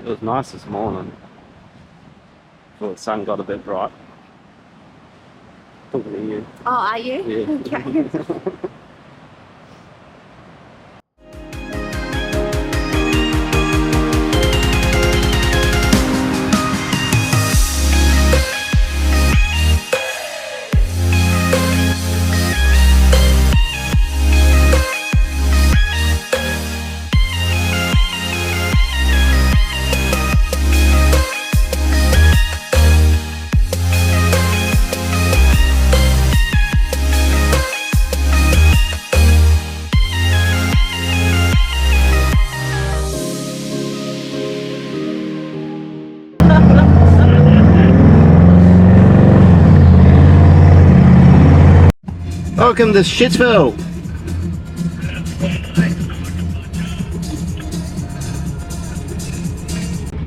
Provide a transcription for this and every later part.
It was nice this morning. Before the sun got a bit bright. Talking to you. Oh, are you? Yeah. Okay. Welcome to Shitsville.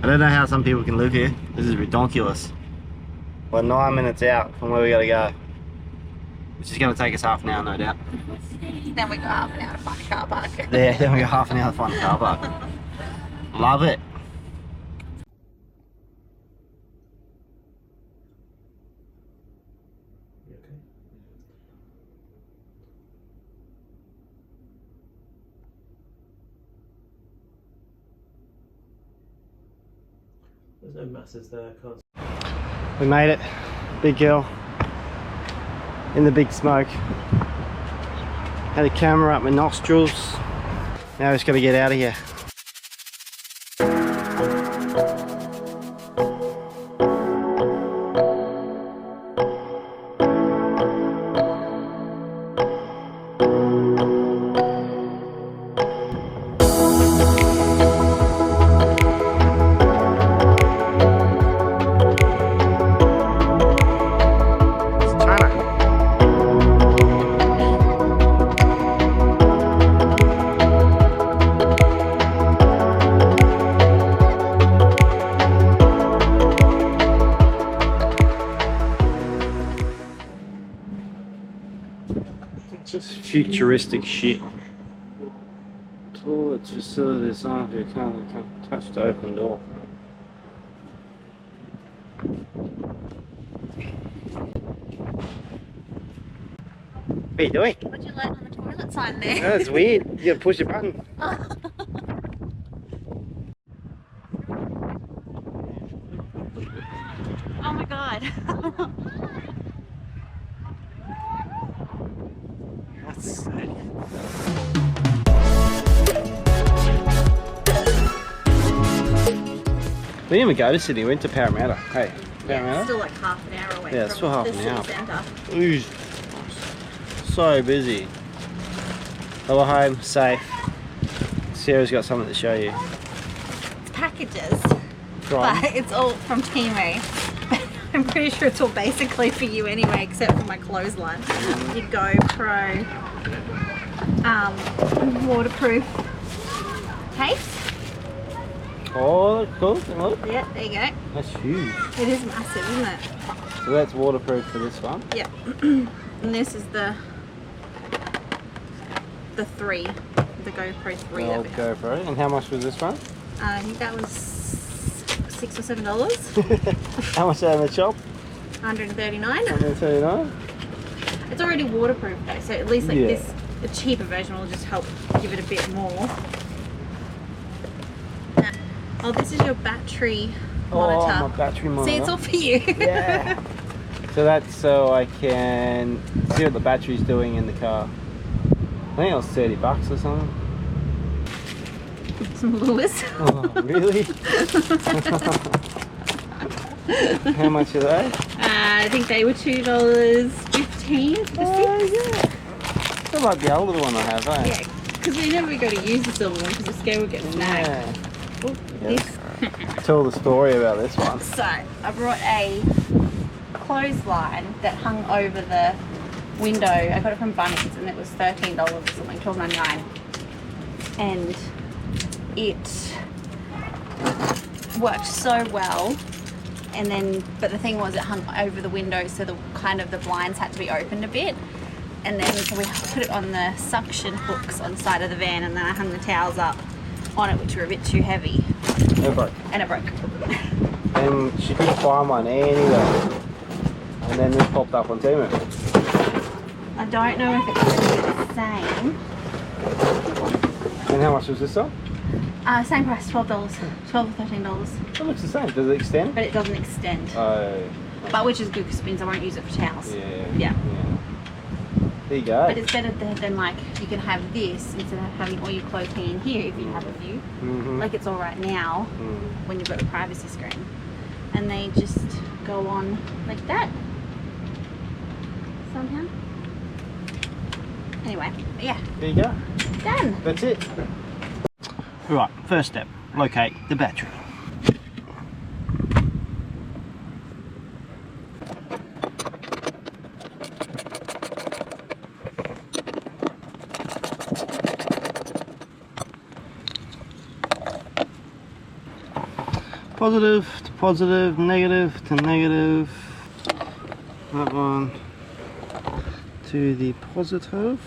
I don't know how some people can live here. This is ridiculous. We're 9 minutes out from where we gotta go. Which is gonna take us half an hour, no doubt. Then we go half an hour to find a car park. Yeah, then we got half an hour to find a car park. Love it. There's no masses there, can't. We made it. Big girl. In the big smoke. Had a camera up my nostrils. Now we just gotta get out of here. Just futuristic shit. Toilets, facilities, you can't touch the open door. What are you doing? What'd you learn on the toilet sign there? That's weird. You gotta push a button. Oh my god. That's sick. We didn't even go to Sydney, we went to Parramatta. Hey, Parramatta? Still like half an hour away Yeah, from still half the an city hour. centre. Ooh, so busy. But we're home, safe. Sarah's got something to show you. It's packages, Right. but it's all from Temu. I'm pretty sure it's all basically for you anyway, except for my clothesline. Your GoPro waterproof case. Oh, that's cool. Look. Yeah, there you go. That's huge. It is massive, isn't it? So that's waterproof for this one. Yeah. And this is the 3, the GoPro 3. The old GoPro. And how much was this one? I think that was $6 or $7. How much out of the shop? $139. 139. It's already waterproof though, so at least like Yeah. this, the cheaper version will just help give it a bit more. Oh, this is your battery monitor. Oh, my battery monitor. See, it's all for you. Yeah. So that's so I can see what the battery's doing in the car. I think it was $30 or something. Some Lewis. Oh, really? How much are they? I think they were $2.15 for 6. Yeah. They're like the older one I have, eh? Yeah, because we never go to use the silver one because we're scared we'll get snagged. Yeah. Oh, this. Tell the story about this one. So, I brought a clothesline that hung over the window. I got it from Bunnings and it was $13 or something, $12.99. And it worked so well. And then, but the thing was it hung over the window, so the blinds had to be opened a bit. And then so we put it on the suction hooks on the side of the van, and then I hung the towels up on it, which were a bit too heavy. It broke. And it broke. And she couldn't find one anywhere. And then this popped up on Temu. I don't know if it's going to be the same. And how much was this on? Same price, $12. $12 or $13. It looks the same. Does it extend? But it doesn't extend. Oh. But which is good because it means I won't use it for towels. Yeah. There you go. But it's better than like you can have this instead of having all your clothes hanging here if you have a view. Like it's all right now when you've got the privacy screen. And they just go on like that. Somehow. Anyway, yeah. There you go. Done. That's it. Right, first step, locate the battery. Positive to positive, negative to negative. That one to the positive.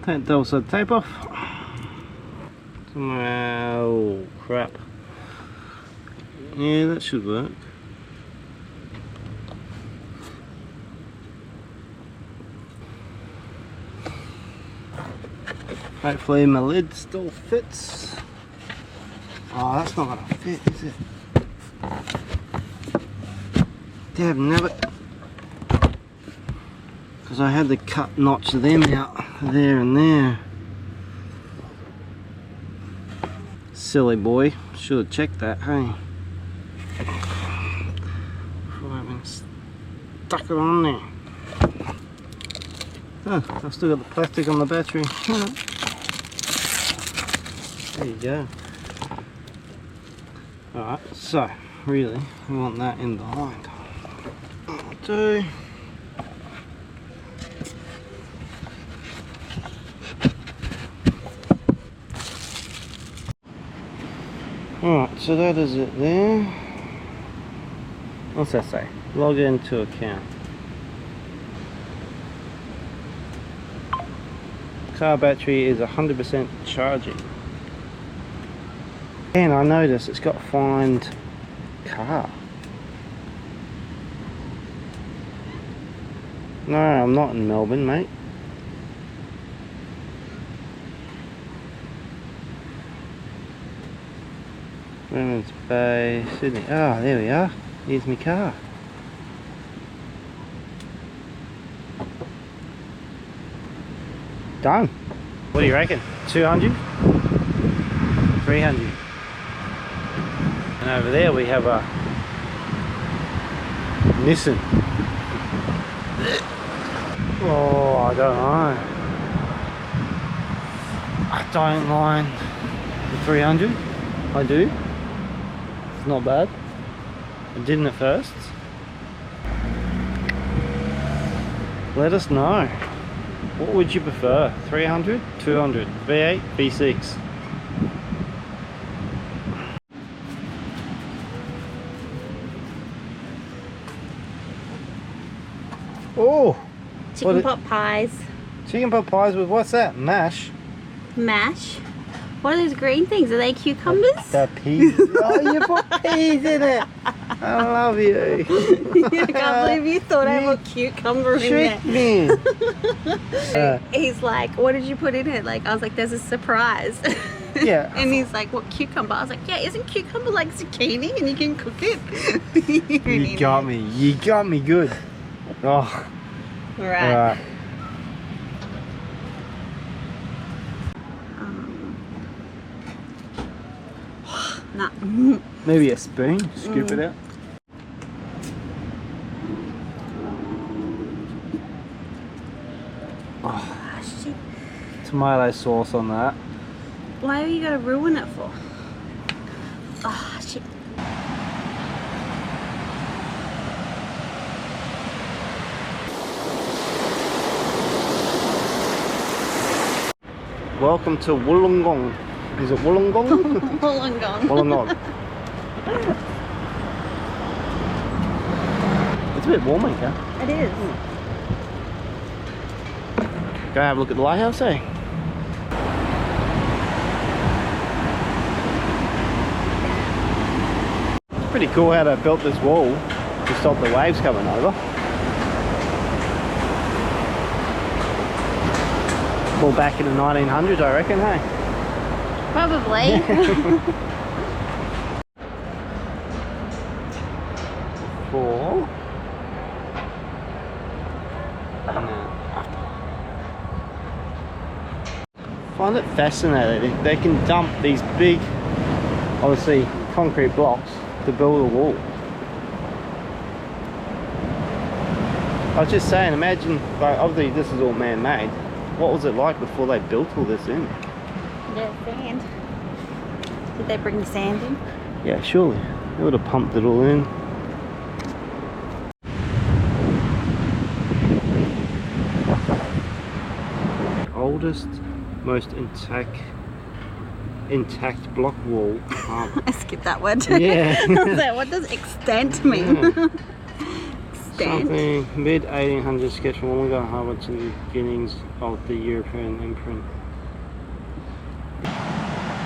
Take double side tape off. Oh crap. Yeah, that should work. Hopefully my lid still fits. Oh, that's not gonna fit, is it? Damn nabbit. Because I had to cut notch them out there and there. Silly boy, should have checked that, hey? Before I even stuck it on there. Oh, I've still got the plastic on the battery. There you go. Alright, so really we want that in behind. I'll do. Alright, so that is it there. What's that say? Log into account. Car battery is 100% charging. And I noticed it's got find car. No, I'm not in Melbourne, mate. Women's Bay, Sydney. Oh, there we are. Here's my car. Done. What do you reckon? 200? 300? And over there we have a Nissan. Oh, I don't know. I don't mind the 300. I do. It's not bad. I didn't at first. Let us know. What would you prefer? 300? 200? V8? V6? Oh! Chicken pot pies. Chicken pot pies with what's that? Mash? Mash. What are those green things? Are they cucumbers? The peas. Oh, you put peas in it. I love you. I can't believe you thought I put cucumber in there. Tricked me. He's like, what did you put in it? Like, I was like, there's a surprise. Yeah. And he's like, what, cucumber? I was like, yeah, isn't cucumber like zucchini and you can cook it? You got me. You got me good. Oh. Right. Nah. Maybe a spoon. Scoop it out. Oh, Shit. tomato sauce on that. Why are you gonna ruin it for? Oh, shit. Welcome to Wollongong. Is it Wollongong? Wollongong. Wollongong. It's a bit warmer here. It is. Go have a look at the lighthouse, eh? It's pretty cool how they built this wall to stop the waves coming over. Well, back in the 1900s, I reckon, hey? Probably. Four. I find it fascinating. They can dump these big, obviously, concrete blocks to build a wall. I was just saying, imagine, like, obviously this is all man-made. What was it like before they built all this in? Yeah, sand. Did they bring the sand in? Yeah, surely. They would have pumped it all in. Oldest, most intact block wall. I skipped that word. Yeah. So what does extent mean? Yeah. Extent? Something mid-1800s sketch from Wollongong Harbour to the beginnings of the European imprint.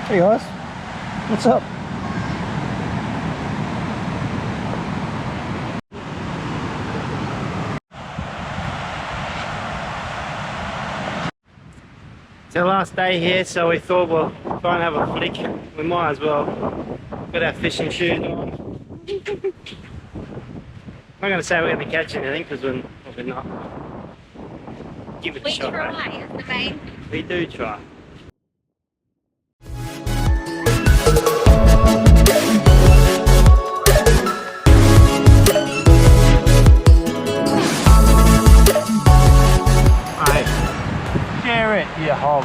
Hey guys, what's up? It's our last day here, so we thought we'll try and have a flick. We might as well. Got our fishing shoes on. I'm not going to say we're going to catch anything because we're probably not. Give it a shot. We try, right? is the main. We do try. Alright, share it, you hog.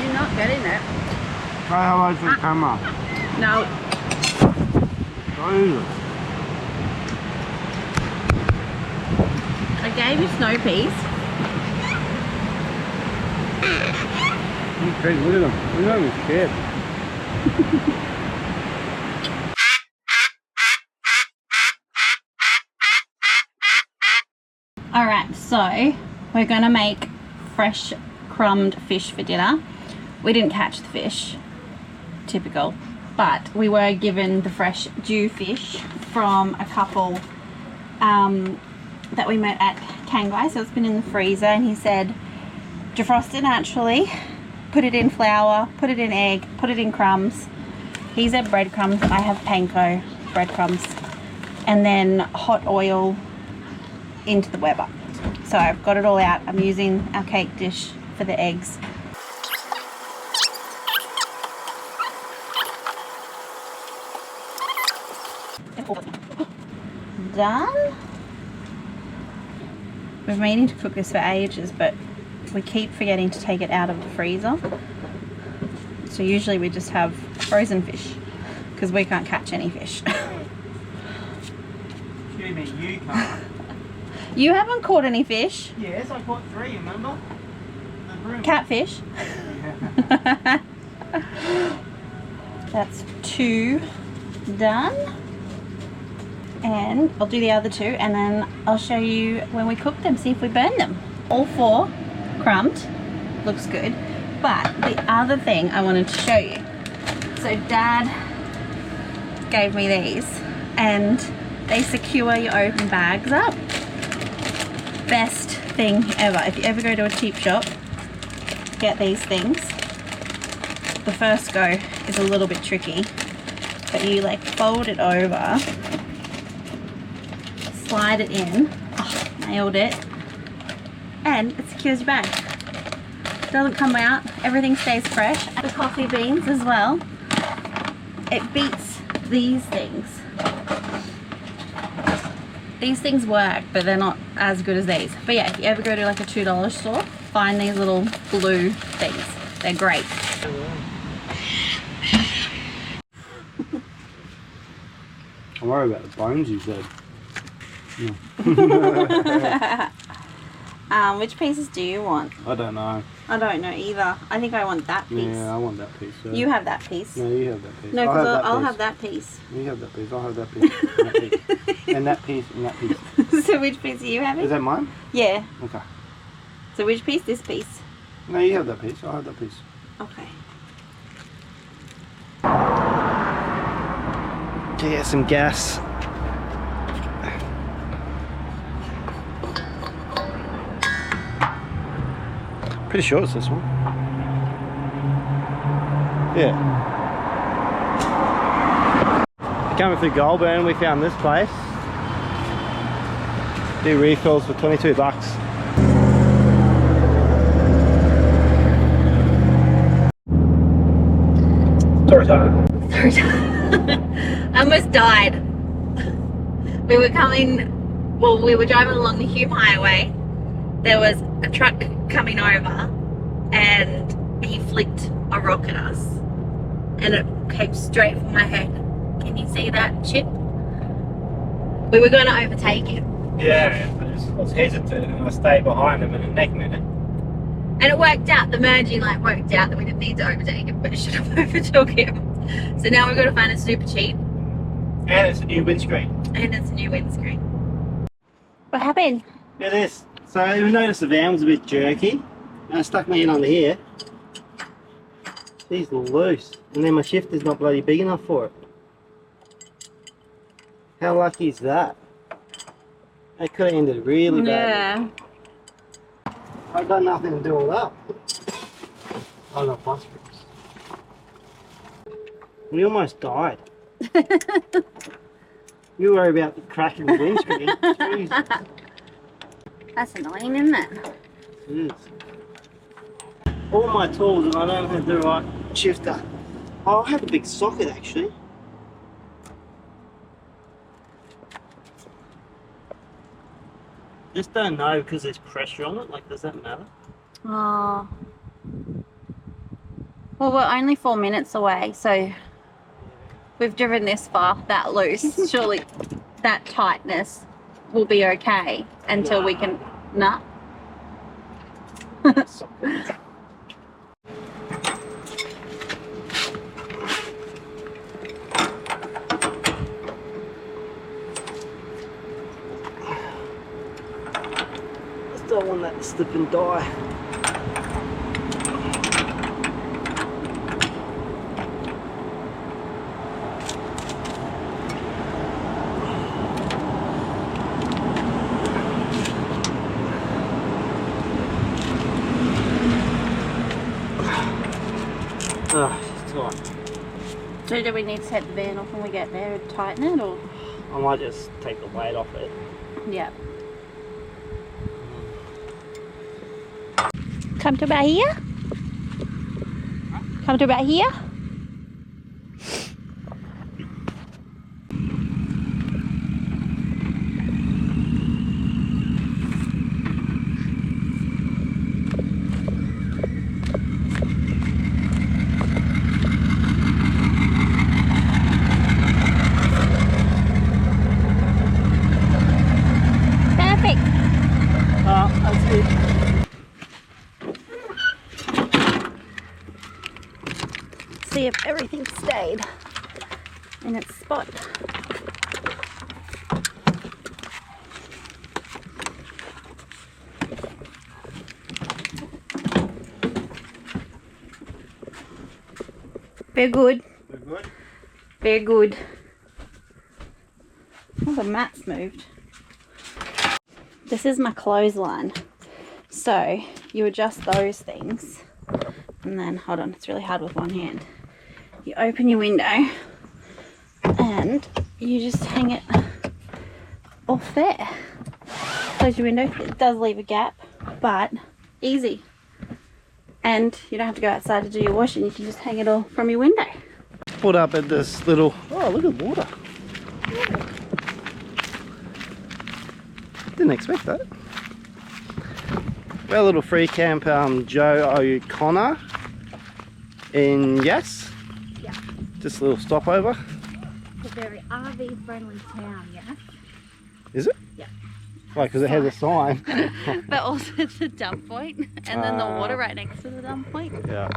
You're not getting it. Try hello to the camera. No. Jesus. I gave you snow peas. Okay, look at them. Look at them scared. Alright, so we're gonna make fresh crumbed fish for dinner. We didn't catch the fish, typical, but we were given the fresh dew fish from a couple that we met at Kangai, so it's been in the freezer, and he said defrost it naturally, put it in flour, put it in egg, put it in crumbs. He said breadcrumbs, I have panko breadcrumbs, and then hot oil into the Weber. So I've got it all out. I'm using our cake dish for the eggs. Done. We've been meaning to cook this for ages, but we keep forgetting to take it out of the freezer. So usually we just have frozen fish because we can't catch any fish. Excuse me, you can't. You haven't caught any fish. Yes, I caught 3, remember? Catfish. That's 2 done. And I'll do the other 2 and then I'll show you when we cook them, see if we burn them. All 4 crumbed. Looks good. But the other thing I wanted to show you. So Dad gave me these and they secure your open bags up. Best thing ever. If you ever go to a cheap shop, get these things. The first go is a little bit tricky, but you like fold it over, slide it in, oh, nailed it, and it secures your bag. It doesn't come out, everything stays fresh. The coffee beans as well. It beats these things. These things work, but they're not as good as these. But yeah, if you ever go to like a $2 store, find these little blue things. They're great. I'm worried about the bones you said. Yeah. Which pieces do you want? I don't know. I don't know either. I think I want that piece. Yeah, I want that piece. So. You have that piece. No, you have that piece. No, because I'll have that piece. You have that piece. I'll have that piece. And that piece. And that piece. And that piece. So which piece are you having? Is that mine? Yeah. Okay. So which piece? This piece? No, you have that piece. I'll have that piece. Okay. Get some gas. Pretty sure it's this one. Yeah. Coming through Goulburn, we found this place. Do refills for 22 bucks. Story time. Story time. I almost died. We were driving along the Hume Highway. There was a truck coming over and he flicked a rock at us and it came straight for my head. Can you see that chip? We were going to overtake him. Yeah, I was hesitant and I stayed behind him and the neck minute. And it worked out, the merging light worked out that we didn't need to overtake him, but it should have overtook him. So now we've got to find it super cheap. And it's a new windscreen. And it's a new windscreen. What happened? It is. So we noticed the van was a bit jerky and I stuck my hand under here. These are loose and then my shifter's not bloody big enough for it. How lucky is that? That could have ended really badly. Yeah. I've got nothing to do with that. I got bus strips. We almost died. You worry about the cracking the windscreen. Jesus. That's annoying, isn't it? It is. All my tools and I don't have the right shifter. Oh, I have a big socket actually. Just don't know because there's pressure on it, like does that matter? Oh. Well, we're only 4 minutes away, so we've driven this far that loose. Surely that tightness will be okay until we can... Nah. Don't want that to slip and die. Oh, it's tight. So do we need to take the van off when we get there and tighten it, or? I might just take the weight off it. Yeah. Come to about here? Come to about here? Perfect. That's it. See if everything stayed in its spot. Very good. We're good? Very good. Oh, the mat's moved. This is my clothesline. So you adjust those things and then, hold on, it's really hard with one hand. You open your window and you just hang it off there. Close your window. It does leave a gap, but easy. And you don't have to go outside to do your washing. You can just hang it all from your window. Put up at this little... Oh, look at the water. Didn't expect that. Our little free camp, Joe O'Connor in Yass. Yeah. Just a little stopover. It's a very RV friendly town, yeah. Is it? Yeah. Why, because it has a sign. But also it's a dump point, and then the water right next to the dump point. Yeah.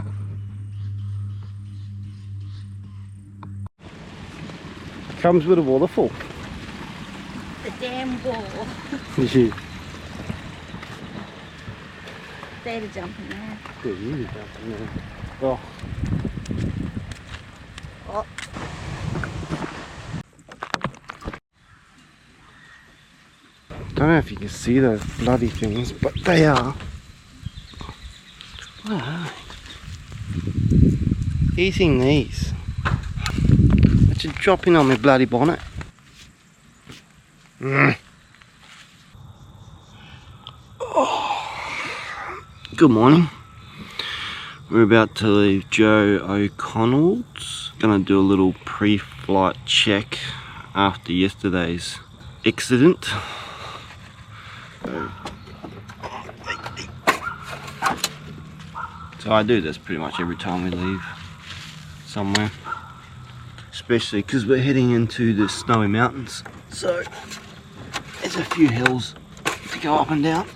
Comes with a waterfall. The damn wall. Yeah. There to jump in there. Yeah, you need to jump in there. Oh. Oh. Don't know if you can see those bloody things, but they are. What are they? Eating these. It's just dropping on my bloody bonnet. Oh. Good morning. We're about to leave Joe O'Connell's. Gonna do a little pre-flight check after yesterday's accident. So I do this pretty much every time we leave somewhere, especially because we're heading into the snowy mountains, so there's a few hills to go up and down.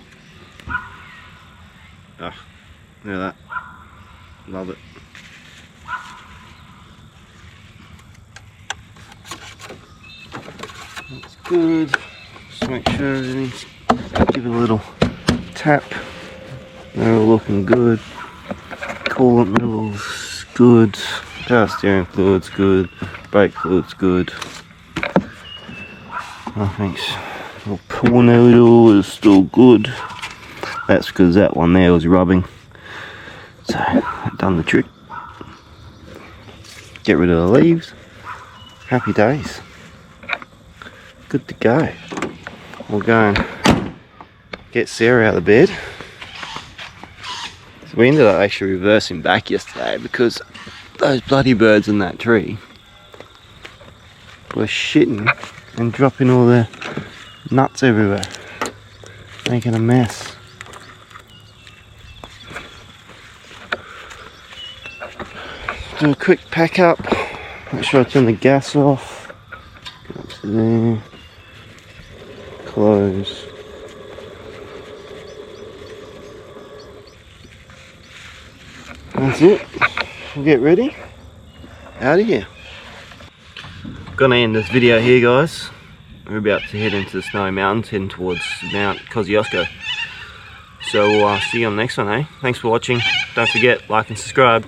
Oh, look at that, love it. That's good. Just make sure everything's, give it a little tap. They're all looking good. Coolant levels good. Power steering fluid's good. Brake fluid's good. Nothing's. The pool noodle is still good. That's because that one there was rubbing. So I've done the trick. Get rid of the leaves. Happy days. Good to go. We'll go and get Sarah out of bed. So we ended up actually reversing back yesterday because those bloody birds in that tree were shitting and dropping all their nuts everywhere, making a mess. Do a quick pack up, make sure I turn the gas off, go up to there, close. That's it. We'll get ready. Out of here. Gonna end this video here, guys. We're about to head into the snowy mountains, heading towards Mount Kosciuszko. So see you on the next one, eh? Thanks for watching. Don't forget, like and subscribe.